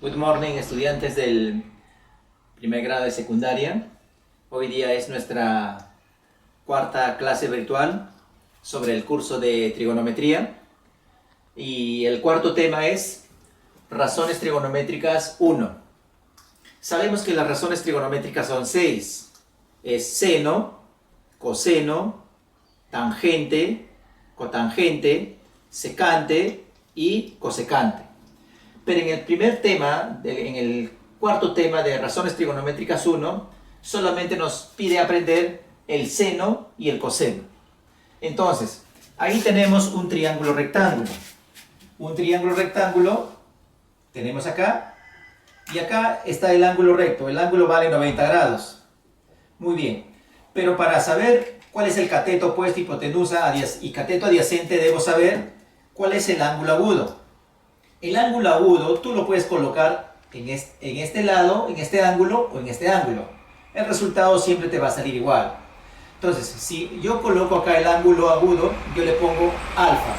Good morning, estudiantes del primer grado de secundaria. Hoy día es nuestra cuarta clase virtual sobre el curso de trigonometría y el cuarto tema es razones trigonométricas 1. Sabemos que las razones trigonométricas son 6. Es seno, coseno, tangente, cotangente, secante y cosecante. Pero en el primer tema, en el cuarto tema de razones trigonométricas 1, solamente nos pide aprender el seno y el coseno. Entonces, ahí tenemos un triángulo rectángulo. Un triángulo rectángulo tenemos acá, y acá está el ángulo recto. El ángulo vale 90 grados. Muy bien, pero para saber cuál es el cateto opuesto, hipotenusa y cateto adyacente, debo saber cuál es el ángulo agudo. El ángulo agudo tú lo puedes colocar en este lado, en este ángulo o en este ángulo. El resultado siempre te va a salir igual. Entonces, si yo coloco acá el ángulo agudo, yo le pongo alfa.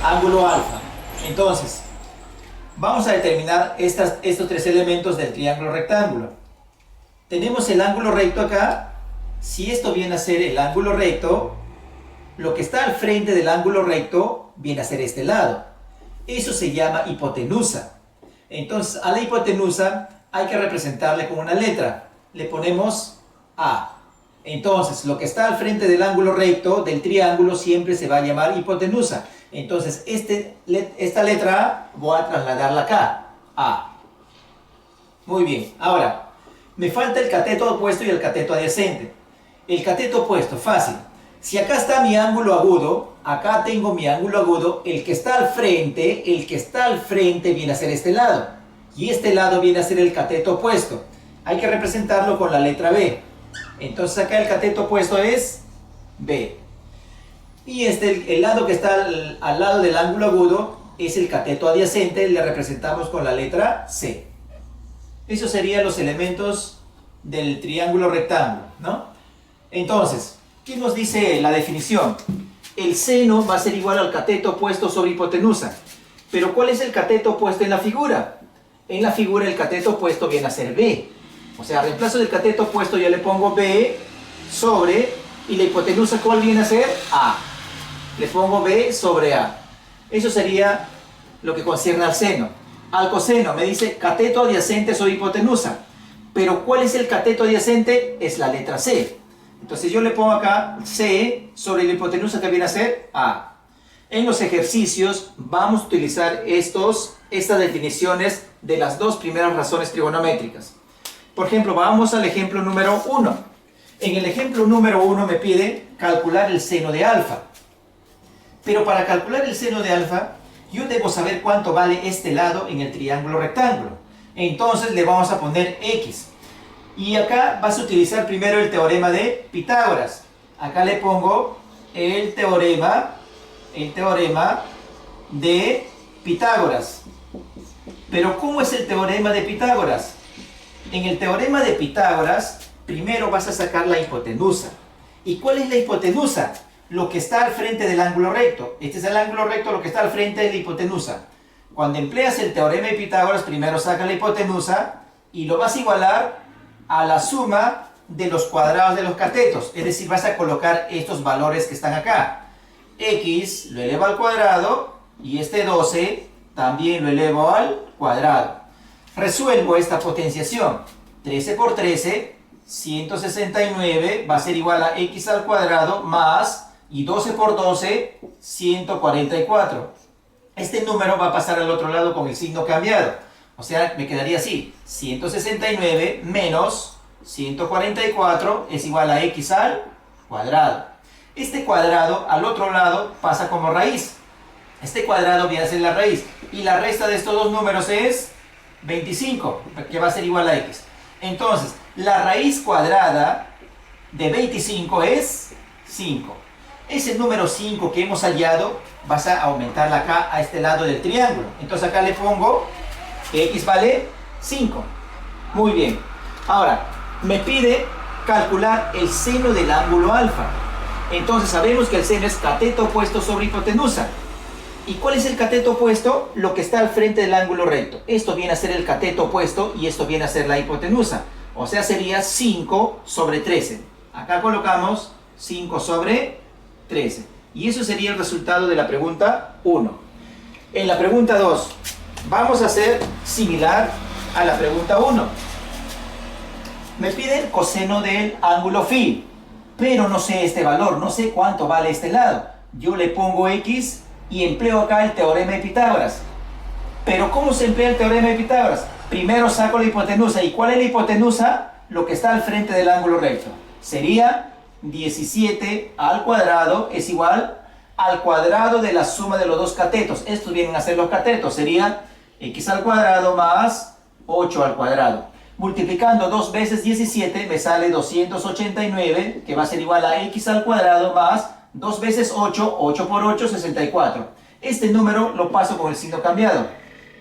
Ángulo alfa. Entonces, vamos a determinar estos tres elementos del triángulo rectángulo. Tenemos el ángulo recto acá. Si esto viene a ser el ángulo recto, lo que está al frente del ángulo recto viene a ser este lado. Eso se llama hipotenusa. Entonces, a la hipotenusa hay que representarle con una letra. Le ponemos A. Entonces, lo que está al frente del ángulo recto del triángulo siempre se va a llamar hipotenusa. Entonces, esta letra A voy a trasladarla acá. A. Muy bien. Ahora, me falta el cateto opuesto y el cateto adyacente. El cateto opuesto, fácil. Si acá está mi ángulo agudo, acá tengo mi ángulo agudo, el que está al frente viene a ser este lado. Y este lado viene a ser el cateto opuesto. Hay que representarlo con la letra B. Entonces acá el cateto opuesto es B. Y el lado que está al lado del ángulo agudo es el cateto adyacente, le representamos con la letra C. Esos serían los elementos del triángulo rectángulo, ¿no? Entonces, ¿qué nos dice la definición? El seno va a ser igual al cateto opuesto sobre hipotenusa. Pero ¿cuál es el cateto opuesto en la figura? En la figura el cateto opuesto viene a ser B. O sea, a reemplazo del cateto opuesto yo le pongo B sobre, y la hipotenusa ¿cuál viene a ser? A. Le pongo B sobre A. Eso sería lo que concierne al seno. Al coseno me dice cateto adyacente sobre hipotenusa. Pero ¿cuál es el cateto adyacente? Es la letra C. Entonces yo le pongo acá C sobre la hipotenusa que viene a ser A. En los ejercicios vamos a utilizar estas definiciones de las dos primeras razones trigonométricas. Por ejemplo, vamos al ejemplo número 1. En el ejemplo número 1 me pide calcular el seno de alfa. Pero para calcular el seno de alfa, yo debo saber cuánto vale este lado en el triángulo rectángulo. Entonces le vamos a poner X. Y acá vas a utilizar primero el teorema de Pitágoras. Acá le pongo el teorema de Pitágoras. Pero ¿cómo es el teorema de Pitágoras? En el teorema de Pitágoras, primero vas a sacar la hipotenusa. ¿Y cuál es la hipotenusa? Lo que está al frente del ángulo recto. Este es el ángulo recto, lo que está al frente de la hipotenusa. Cuando empleas el teorema de Pitágoras, primero saca la hipotenusa y lo vas a igualar a la suma de los cuadrados de los catetos. Es decir, vas a colocar estos valores que están acá. X lo elevo al cuadrado y este 12 también lo elevo al cuadrado. Resuelvo esta potenciación. 13 por 13, 169 va a ser igual a X al cuadrado más, y 12 por 12, 144. Este número va a pasar al otro lado con el signo cambiado. O sea, me quedaría así. 169 menos 144 es igual a X al cuadrado. Este cuadrado al otro lado pasa como raíz. Este cuadrado viene a ser la raíz. Y la resta de estos dos números es 25, que va a ser igual a X. Entonces, la raíz cuadrada de 25 es 5. Ese número 5 que hemos hallado, vas a aumentarla acá a este lado del triángulo. Entonces acá le pongo que X vale 5. Muy bien. Ahora, me pide calcular el seno del ángulo alfa. Entonces sabemos que el seno es cateto opuesto sobre hipotenusa. ¿Y cuál es el cateto opuesto? Lo que está al frente del ángulo recto. Esto viene a ser el cateto opuesto y esto viene a ser la hipotenusa. O sea, sería 5 sobre 13. Acá colocamos 5 sobre 13. Y eso sería el resultado de la pregunta 1. En la pregunta 2, vamos a hacer similar a la pregunta 1. Me pide el coseno del ángulo φ, pero no sé este valor, no sé cuánto vale este lado. Yo le pongo X y empleo acá el teorema de Pitágoras. Pero ¿cómo se emplea el teorema de Pitágoras? Primero saco la hipotenusa. ¿Y cuál es la hipotenusa? Lo que está al frente del ángulo recto. Sería 17 al cuadrado es igual al cuadrado de la suma de los dos catetos. Estos vienen a ser los catetos. Sería X al cuadrado más 8 al cuadrado. Multiplicando 2 veces 17 me sale 289, que va a ser igual a X al cuadrado más 2 veces 8, 8 por 8, 64. Este número lo paso con el signo cambiado.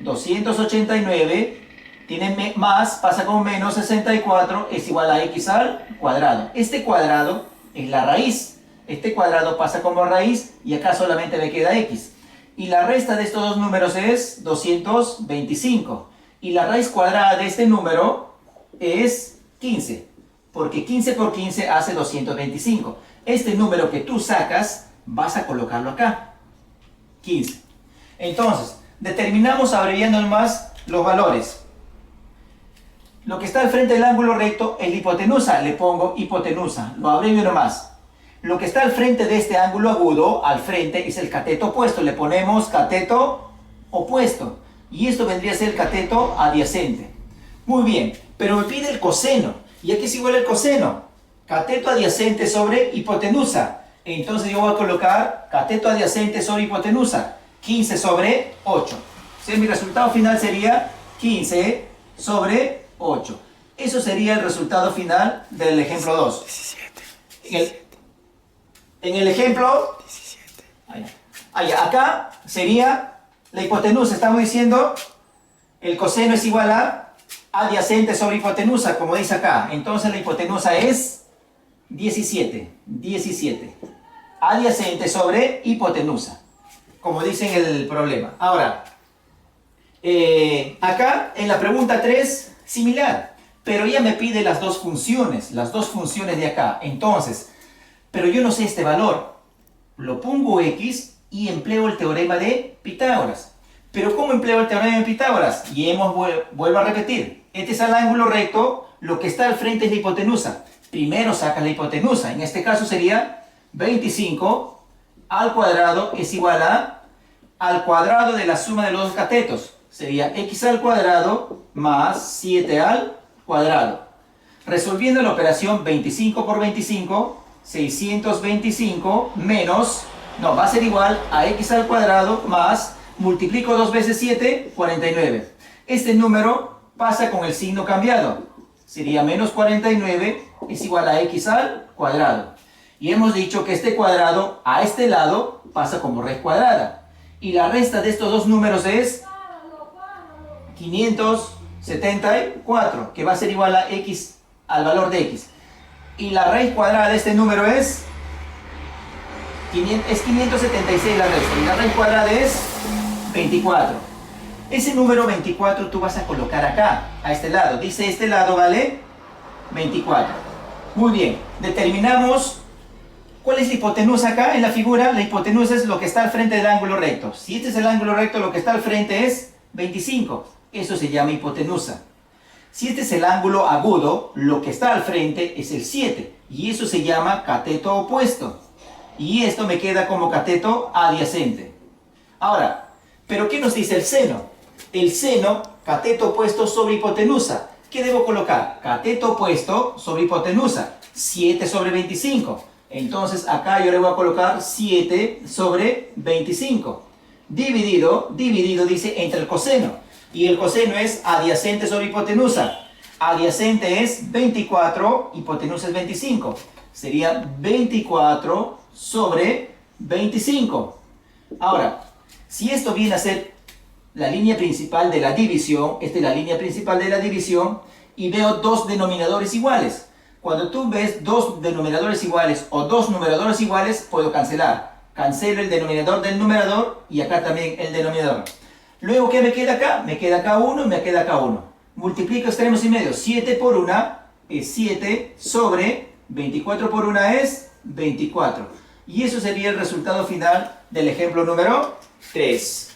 289 tiene más, pasa con menos 64, es igual a X al cuadrado. Este cuadrado es la raíz. Este cuadrado pasa como raíz y acá solamente me queda X. Y la resta de estos dos números es 225. Y la raíz cuadrada de este número es 15. Porque 15 por 15 hace 225. Este número que tú sacas, vas a colocarlo acá. 15. Entonces, determinamos abreviando más los valores. Lo que está al frente del ángulo recto es la hipotenusa. Le pongo hipotenusa. Lo abrevio nomás. Lo que está al frente de este ángulo agudo, al frente, es el cateto opuesto. Le ponemos cateto opuesto. Y esto vendría a ser el cateto adyacente. Muy bien, pero me pide el coseno. ¿Y aquí es igual el coseno? Cateto adyacente sobre hipotenusa. Entonces yo voy a colocar cateto adyacente sobre hipotenusa. 15 sobre 8. Entonces mi resultado final sería 15 sobre 8. Eso sería el resultado final del ejemplo 2. 17. En el ejemplo, 17. Acá sería la hipotenusa. Estamos diciendo el coseno es igual a adyacente sobre hipotenusa, como dice acá. Entonces la hipotenusa es 17. 17. Adyacente sobre hipotenusa, como dice en el problema. Ahora, acá en la pregunta 3, similar. Pero ella me pide las dos funciones de acá. Entonces, pero yo no sé este valor. Lo pongo X y empleo el teorema de Pitágoras. Pero ¿cómo empleo el teorema de Pitágoras? Y vuelvo a repetir. Este es el ángulo recto, lo que está al frente es la hipotenusa. Primero sacas la hipotenusa. En este caso sería 25 al cuadrado es igual a al cuadrado de la suma de los dos catetos. Sería X al cuadrado más 7 al cuadrado. Resolviendo la operación 25 por 25, 625 menos, no, va a ser igual a X al cuadrado más, multiplico 2 veces 7, 49. Este número pasa con el signo cambiado. Sería menos 49 es igual a X al cuadrado. Y hemos dicho que este cuadrado a este lado pasa como raíz cuadrada. Y la resta de estos dos números es 574, que va a ser igual a X al valor de X. Y la raíz cuadrada de este número es 576 la raíz. Y la raíz cuadrada es 24. Ese número 24 tú vas a colocar acá, a este lado. Dice este lado vale 24. Muy bien, determinamos cuál es la hipotenusa acá en la figura. La hipotenusa es lo que está al frente del ángulo recto. Si este es el ángulo recto, lo que está al frente es 25. Eso se llama hipotenusa. Si este es el ángulo agudo, lo que está al frente es el 7. Y eso se llama cateto opuesto. Y esto me queda como cateto adyacente. Ahora, ¿pero qué nos dice el seno? El seno, cateto opuesto sobre hipotenusa. ¿Qué debo colocar? Cateto opuesto sobre hipotenusa. 7 sobre 25. Entonces acá yo le voy a colocar 7 sobre 25. Dividido dice entre el coseno. Y el coseno es adyacente sobre hipotenusa. Adyacente es 24, hipotenusa es 25. Sería 24 sobre 25. Ahora, si esto viene a ser la línea principal de la división, esta es la línea principal de la división, y veo dos denominadores iguales. Cuando tú ves dos denominadores iguales o dos numeradores iguales, puedo cancelar. Cancelo el denominador del numerador y acá también el denominador. Luego, ¿qué me queda acá? Me queda acá 1 y me queda acá 1. Multiplico extremos y medios. 7 por 1 es 7 sobre 24 por 1 es 24. Y eso sería el resultado final del ejemplo número 3.